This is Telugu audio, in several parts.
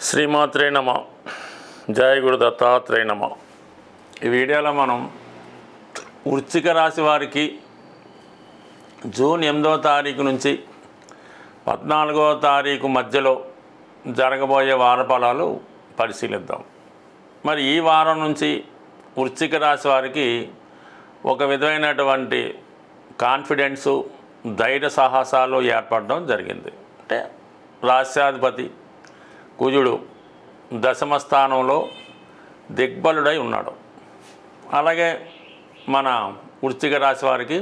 శ్రీమాత్రే నమ. జయ గురు దత్తాత్రేయ నమ. ఈ వీడియోలో మనం వృశ్చిక రాశి వారికి జూన్ 8వ తారీఖు నుంచి 14వ తారీఖు మధ్యలో జరగబోయే వార ఫలాలు పరిశీలిద్దాం. మరి ఈ వారం నుంచి వృశ్చిక రాశి వారికి ఒక విధమైనటువంటి కాన్ఫిడెన్సు, ధైర్య సాహసాలు ఏర్పడడం జరిగింది. అంటే రాశ్యాధిపతి కుజుడు దశమ స్థానంలో దిగ్బలుడై ఉన్నాడు. అలాగే మన వృశ్చిక రాశి వారికి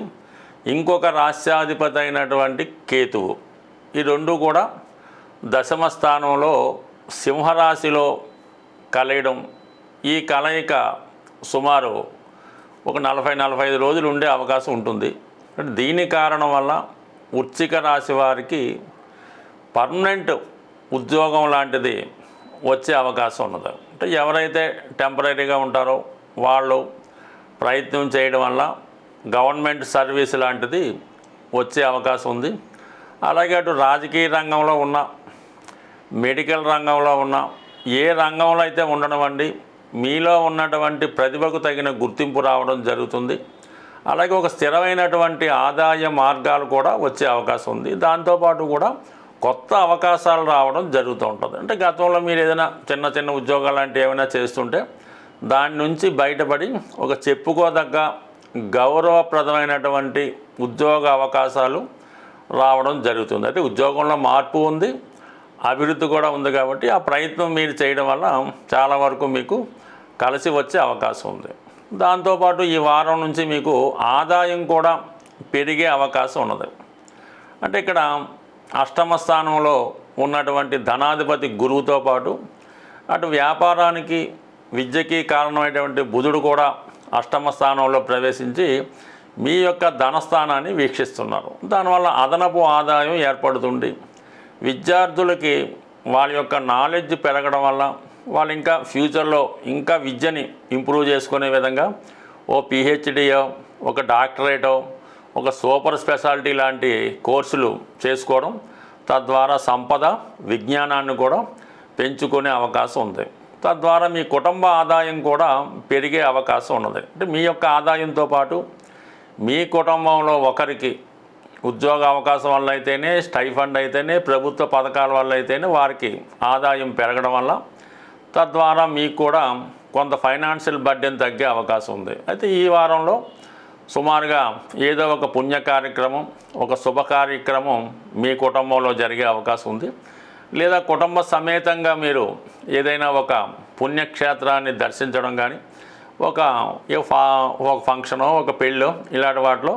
ఇంకొక రాశ్యాధిపతి అయినటువంటి కేతువు, ఈ రెండు కూడా దశమ స్థానంలో సింహరాశిలో కలయడం. ఈ కలయిక సుమారు ఒక 40-45 రోజులు ఉండే అవకాశం ఉంటుంది. దీని కారణం వల్ల వృశ్చిక రాశి వారికి పర్మనెంట్ ఉద్యోగం లాంటిది వచ్చే అవకాశం ఉన్నది. అంటే ఎవరైతే టెంపరీగా ఉంటారో వాళ్ళు ప్రయత్నం చేయడం వల్ల గవర్నమెంట్ సర్వీస్ లాంటిది వచ్చే అవకాశం ఉంది. అలాగే అటు రాజకీయ రంగంలో ఉన్న, మెడికల్ రంగంలో ఉన్న, ఏ రంగంలో అయితే ఉండనివ్వండి, మీలో ఉన్నటువంటి ప్రతిభకు తగిన గుర్తింపు రావడం జరుగుతుంది. అలాగే ఒక స్థిరమైనటువంటి ఆదాయ మార్గాలు కూడా వచ్చే అవకాశం ఉంది. దాంతోపాటు కూడా కొత్త అవకాశాలు రావడం జరుగుతూ ఉంటుంది. అంటే గతంలో మీరు ఏదైనా చిన్న చిన్న ఉద్యోగాలు లాంటివి ఏమైనా చేస్తుంటే దాని నుంచి బయటపడి ఒక చెప్పుకోదగ్గ గౌరవప్రదమైనటువంటి ఉద్యోగ అవకాశాలు రావడం జరుగుతుంది. అంటే ఉద్యోగంలో మార్పు ఉంది, అభివృద్ధి కూడా ఉంది. కాబట్టి ఆ ప్రయత్నం మీరు చేయడం వల్ల చాలా వరకు మీకు కలిసి వచ్చే అవకాశం ఉంది. దాంతోపాటు ఈ వారం నుంచి మీకు ఆదాయం కూడా పెరిగే అవకాశం ఉన్నది. అంటే ఇక్కడ అష్టమ స్థానంలో ఉన్నటువంటి ధనాధిపతి గురువుతో పాటు అటు వ్యాపారానికి, విద్యకి కారణమైనటువంటి బుధుడు కూడా అష్టమ స్థానంలో ప్రవేశించి మీ యొక్క ధనస్థానాన్ని వీక్షిస్తున్నారు. దానివల్ల అదనపు ఆదాయం ఏర్పడుతుంది. విద్యార్థులకి వాళ్ళ యొక్క నాలెడ్జ్ పెరగడం వల్ల వాళ్ళు ఇంకా ఫ్యూచర్లో ఇంకా విద్యని ఇంప్రూవ్ చేసుకునే విధంగా ఓ పిహెచ్డియో, ఒక డాక్టరేటో, ఒక సూపర్ స్పెషాలిటీ లాంటి కోర్సులు చేసుకోవడం, తద్వారా సంపద, విజ్ఞానాన్ని కూడా పెంచుకునే అవకాశం ఉంది. తద్వారా మీ కుటుంబ ఆదాయం కూడా పెరిగే అవకాశం ఉన్నది. అంటే మీ యొక్క ఆదాయంతో పాటు మీ కుటుంబంలో ఒకరికి ఉద్యోగ అవకాశం వల్ల అయితేనే, స్టైఫండ్ అయితేనే, ప్రభుత్వ పథకాల వల్ల అయితేనే వారికి ఆదాయం పెరగడం వల్ల తద్వారా మీకు కూడా కొంత ఫైనాన్షియల్ బర్డెన్ తగ్గే అవకాశం ఉంది. అయితే ఈ వారంలో సుమారుగా ఏదో ఒక పుణ్య కార్యక్రమం, ఒక శుభ కార్యక్రమం మీ కుటుంబంలో జరిగే అవకాశం ఉంది. లేదా కుటుంబ సమేతంగా మీరు ఏదైనా ఒక పుణ్యక్షేత్రాన్ని దర్శించడం కానీ, ఒక ఫంక్షనో, ఒక పెళ్ళో ఇలాంటి వాటిలో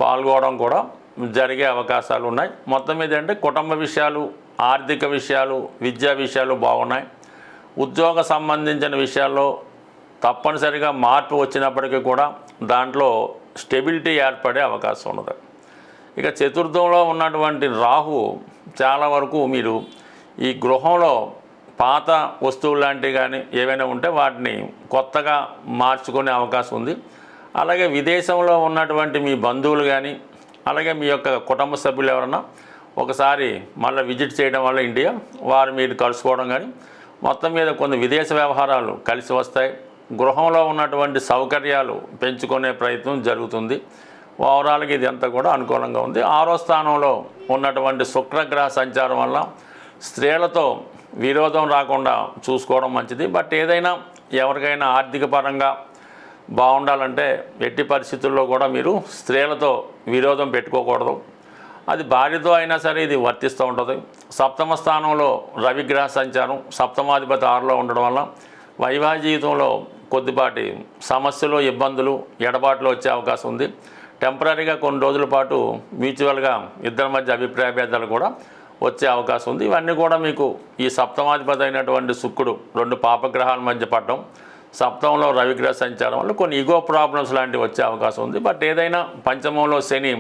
పాల్గొనడం కూడా జరిగే అవకాశాలు ఉన్నాయి. మొత్తం మీద అంటే కుటుంబ విషయాలు, ఆర్థిక విషయాలు, విద్యా విషయాలు బాగున్నాయి. ఉద్యోగ సంబంధించిన విషయాల్లో తప్పనిసరిగా మార్పు వచ్చినప్పటికీ కూడా దాంట్లో స్టెబిలిటీ ఏర్పడే అవకాశం ఉన్నది. ఇక చతుర్థంలో ఉన్నటువంటి రాహు చాలా వరకు మీరు ఈ గృహంలో పాత వస్తువులు లాంటివి కానీ ఏవైనా ఉంటే వాటిని కొత్తగా మార్చుకునే అవకాశం ఉంది. అలాగే విదేశంలో ఉన్నటువంటి మీ బంధువులు కానీ, అలాగే మీ యొక్క కుటుంబ సభ్యులు ఎవరన్నా ఒకసారి మళ్ళీ విజిట్ చేయడం వల్ల ఇండియా వారు మీరు కలుసుకోవడం కానీ, మొత్తం మీద కొన్ని విదేశ వ్యవహారాలు కలిసి వస్తాయి. గృహంలో ఉన్నటువంటి సౌకర్యాలు పెంచుకునే ప్రయత్నం జరుగుతుంది. ఓవరాల్గా ఇది అంతా కూడా అనుకూలంగా ఉంది. 6వ స్థానంలో ఉన్నటువంటి శుక్రగ్రహ సంచారం వల్ల స్త్రీలతో విరోధం రాకుండా చూసుకోవడం మంచిది. బట్ ఏదైనా ఎవరికైనా ఆర్థిక పరంగా బాగుండాలంటే ఎట్టి పరిస్థితుల్లో కూడా మీరు స్త్రీలతో విరోధం పెట్టుకోకూడదు. అది భార్యతో అయినా సరే ఇది వర్తిస్తూ ఉంటుంది. సప్తమ స్థానంలో రవిగ్రహ సంచారం, సప్తమాధిపతి 6లో ఉండడం వల్ల వైవాహిక జీవితంలో కొద్దిపాటి సమస్యలు, ఇబ్బందులు, ఎడబాట్లు వచ్చే అవకాశం ఉంది. టెంపరీగా కొన్ని రోజుల పాటు మ్యూచువల్గా ఇద్దరి మధ్య అభిప్రాయ భేదాలు కూడా వచ్చే అవకాశం ఉంది. ఇవన్నీ కూడా మీకు ఈ సప్తమాధిపతి అయినటువంటి శుక్రుడు 2 పాపగ్రహాల మధ్య పడడం, సప్తమంలో రవిగ్రహ సంచారం వల్ల కొన్ని ఈగో ప్రాబ్లమ్స్ లాంటివి వచ్చే అవకాశం ఉంది. బట్ ఏదైనా పంచమంలో శని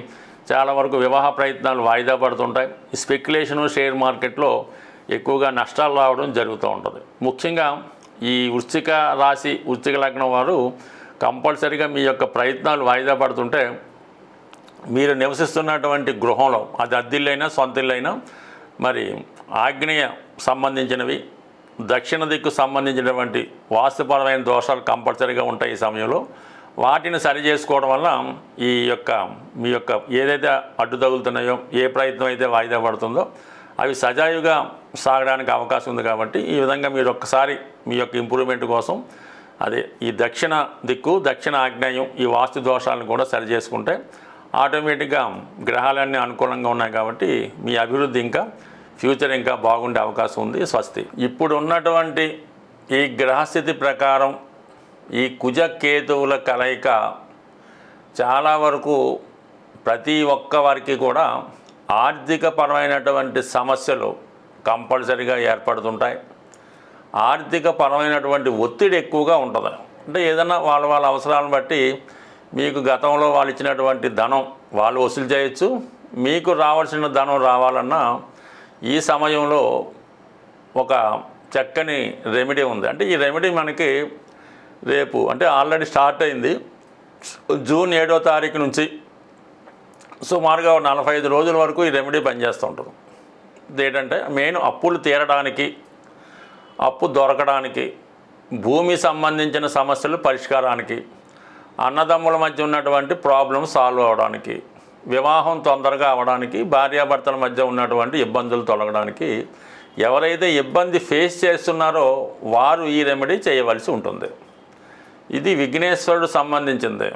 చాలా వరకు వివాహ ప్రయత్నాలు వాయిదా పడుతుంటాయి. స్పెక్యులేషను, షేర్ మార్కెట్లో ఎక్కువగా నష్టాలు రావడం జరుగుతూ ఉంటుంది. ముఖ్యంగా ఈ వృశ్చిక రాశి, వృశ్చిక లగ్నం వారు కంపల్సరీగా మీ యొక్క ప్రయత్నాలు వాయిదా పడుతుంటే మీరు నివసిస్తున్నటువంటి గృహంలో, అది అద్దిల్లైనా సొంత ఇల్లైనా, మరి ఆగ్నేయ సంబంధించినవి దక్షిణ దిక్కు సంబంధించినటువంటి వాస్తుపరమైన దోషాలు కంపల్సరీగా ఉంటాయి ఈ సమయంలో. వాటిని సరి చేసుకోవడం వల్ల మీ యొక్క ఏదైతే అడ్డు తగులుతున్నాయో, ఏ ప్రయత్నం అయితే వాయిదా పడుతుందో అవి సజావుగా సాగడానికి అవకాశం ఉంది. కాబట్టి ఈ విధంగా మీరు ఒక్కసారి మీ యొక్క ఇంప్రూవ్మెంట్ కోసం ఈ దక్షిణ దిక్కు, దక్షిణ ఆగ్నేయం ఈ వాస్తు దోషాలను కూడా సరి చేసుకుంటే ఆటోమేటిక్గా గ్రహాలన్నీ అనుకూలంగా ఉన్నాయి. కాబట్టి మీ అభివృద్ధి ఫ్యూచర్ ఇంకా బాగుండే అవకాశం ఉంది. స్వస్తి. ఇప్పుడు ఉన్నటువంటి ఈ గ్రహస్థితి ప్రకారం ఈ కుజ కేతువుల కలయిక చాలా వరకు ప్రతి ఒక్క వారికి కూడా ఆర్థికపరమైనటువంటి సమస్యలు కంపల్సరీగా ఏర్పడుతుంటాయి. ఆర్థికపరమైనటువంటి ఒత్తిడి ఎక్కువగా ఉంటుంది. అంటే ఏదైనా వాళ్ళ అవసరాలను బట్టి మీకు గతంలో వాళ్ళు ఇచ్చినటువంటి ధనం వాళ్ళు వసూలు చేయొచ్చు. మీకు రావాల్సిన ధనం రావాలన్నా ఈ సమయంలో ఒక చక్కని రెమెడీ ఉంది. అంటే ఈ రెమెడీ మనకి రేపు అంటే ఆల్రెడీ స్టార్ట్ అయింది. జూన్ 7వ తారీఖు నుంచి సుమారుగా 45 రోజుల వరకు ఈ రెమెడీ పనిచేస్తూ ఉంటుంది. ఇదేంటంటే మెయిన్ అప్పులు తీరడానికి, అప్పు దొరకడానికి, భూమి సంబంధించిన సమస్యలు పరిష్కారానికి, అన్నదమ్ముల మధ్య ఉన్నటువంటి ప్రాబ్లమ్ సాల్వ్ అవ్వడానికి, వివాహం తొందరగా అవ్వడానికి, భార్యాభర్తల మధ్య ఉన్నటువంటి ఇబ్బందులు తొలగడానికి, ఎవరైతే ఇబ్బంది ఫేస్ చేస్తున్నారో వారు ఈ రెమెడీ చేయవలసి ఉంటుంది. ఇది విఘ్నేశ్వరుడు సంబంధించింది.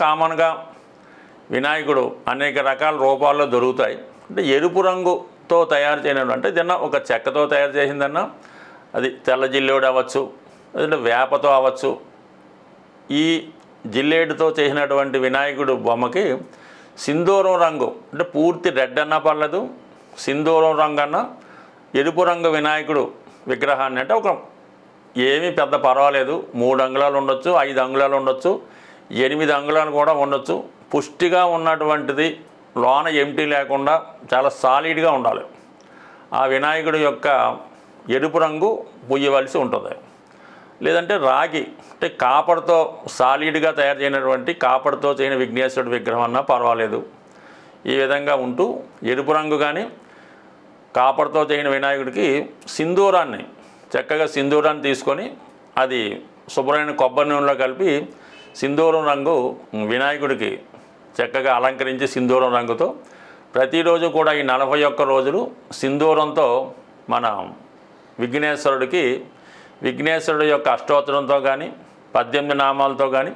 కామన్గా వినాయకుడు అనేక రకాల రూపాల్లో దొరుకుతాయి. అంటే ఎరుపు రంగుతో తయారు చేయడం అంటే ఏదన్నా ఒక చెక్కతో తయారు చేసిందన్నా, అది తెల్ల జిల్లేడు అవ్వచ్చు, లేదంటే వేపతో అవ్వచ్చు. ఈ జిల్లేడుతో చేసినటువంటి వినాయకుడు బొమ్మకి సింధూరం రంగు అంటే పూర్తి రెడ్ అన్నా పర్లేదు, సింధూరం రంగు అన్నా, ఎరుపు రంగు వినాయకుడు విగ్రహాన్ని అంటే ఏమీ పెద్ద పర్వాలేదు, 3 అంగుళాలు ఉండొచ్చు, 5 అంగుళాలు ఉండొచ్చు, 8 అంగుళాలు కూడా ఉండొచ్చు. పుష్టిగా ఉన్నటువంటిది, లోన ఎంటీ లేకుండా చాలా సాలిడ్గా ఉండాలి. ఆ వినాయకుడి యొక్క ఎరుపు రంగు పుయ్యవలసి ఉంటుంది. లేదంటే రాగి అంటే కాపర్తో సాలిడ్గా తయారు చేయనటువంటి కాపర్తో చేయని విఘ్నేశ్వరుడు విగ్రహం అన్నా పర్వాలేదు. ఈ విధంగా ఉంటూ ఎరుపు రంగు కానీ కాపర్తో చేయని వినాయకుడికి సింధూరాన్ని చక్కగా సింధూరాన్ని తీసుకొని అది శుభ్రమైన కొబ్బరి నూనెలో కలిపి సింధూరం రంగు వినాయకుడికి చక్కగా అలంకరించి సింధూరం రంగుతో ప్రతిరోజు కూడా ఈ 41 రోజులు సింధూరంతో మన విఘ్నేశ్వరుడి యొక్క అష్టోత్తరంతో కానీ 18 నామాలతో కానీ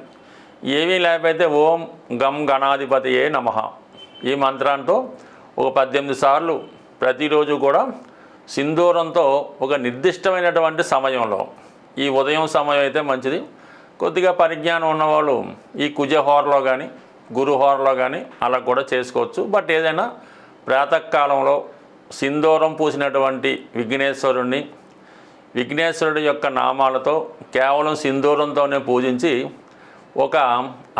ఏమీ లేకపోతే ఓం గం గణాధిపతియే నమః ఈ మంత్రంతో ఒక 18 సార్లు ప్రతిరోజు కూడా సింధూరంతో ఒక నిర్దిష్టమైనటువంటి సమయంలో, ఈ ఉదయం సమయం అయితే మంచిది. కొద్దిగా పరిజ్ఞానం ఉన్నవాళ్ళు ఈ కుజహోరలో కానీ గురుహోరలో కానీ అలా కూడా చేసుకోవచ్చు. బట్ ఏదైనా ప్రాతకాలంలో సింధూరం పూసినటువంటి విఘ్నేశ్వరుడి యొక్క నామాలతో కేవలం సింధూరంతోనే పూజించి ఒక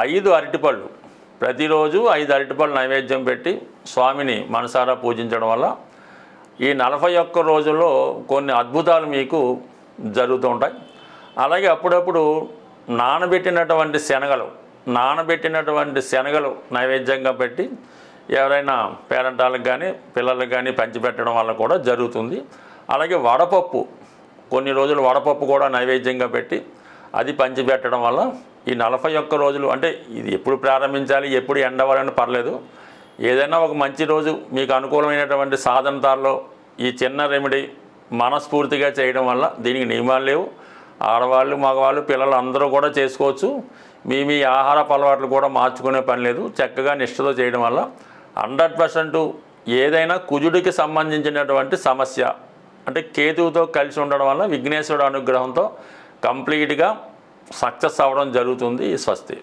5 అరటిపళ్ళు ప్రతిరోజు 5 అరటిపళ్ళు నైవేద్యం పెట్టి స్వామిని మనసారా పూజించడం వల్ల ఈ 41 రోజుల్లో కొన్ని అద్భుతాలు మీకు జరుగుతూ ఉంటాయి. అలాగే అప్పుడప్పుడు నానబెట్టినటువంటి శనగలు నైవేద్యంగా పెట్టి ఎవరైనా పేరెంటాలకు కానీ పిల్లలకు కానీ పంచిపెట్టడం వల్ల కూడా జరుగుతుంది. అలాగే వడపప్పు కొన్ని రోజులు వడపప్పు కూడా నైవేద్యంగా పెట్టి అది పంచిపెట్టడం వల్ల ఈ 41 రోజులు అంటే ఇది ఎప్పుడు ప్రారంభించాలి, ఎప్పుడు ఎండవాలని పర్లేదు. ఏదైనా ఒక మంచి రోజు మీకు అనుకూలమైనటువంటి సాధనతాల్లో ఈ చిన్న రెమెడీ మనస్ఫూర్తిగా చేయడం వల్ల దీనికి నియమాలు లేవు. ఆడవాళ్ళు, మగవాళ్ళు, పిల్లలు అందరూ కూడా చేసుకోవచ్చు. మీ ఆహారపు అలవాట్లు కూడా మార్చుకునే పని లేదు. చక్కగా నిష్ఠతో చేయడం వల్ల 100% ఏదైనా కుజుడికి సంబంధించినటువంటి సమస్య అంటే కేతువుతో కలిసి ఉండడం వల్ల విఘ్నేశ్వరుడు అనుగ్రహంతో కంప్లీట్గా సక్సెస్ అవ్వడం జరుగుతుంది. స్వస్తి.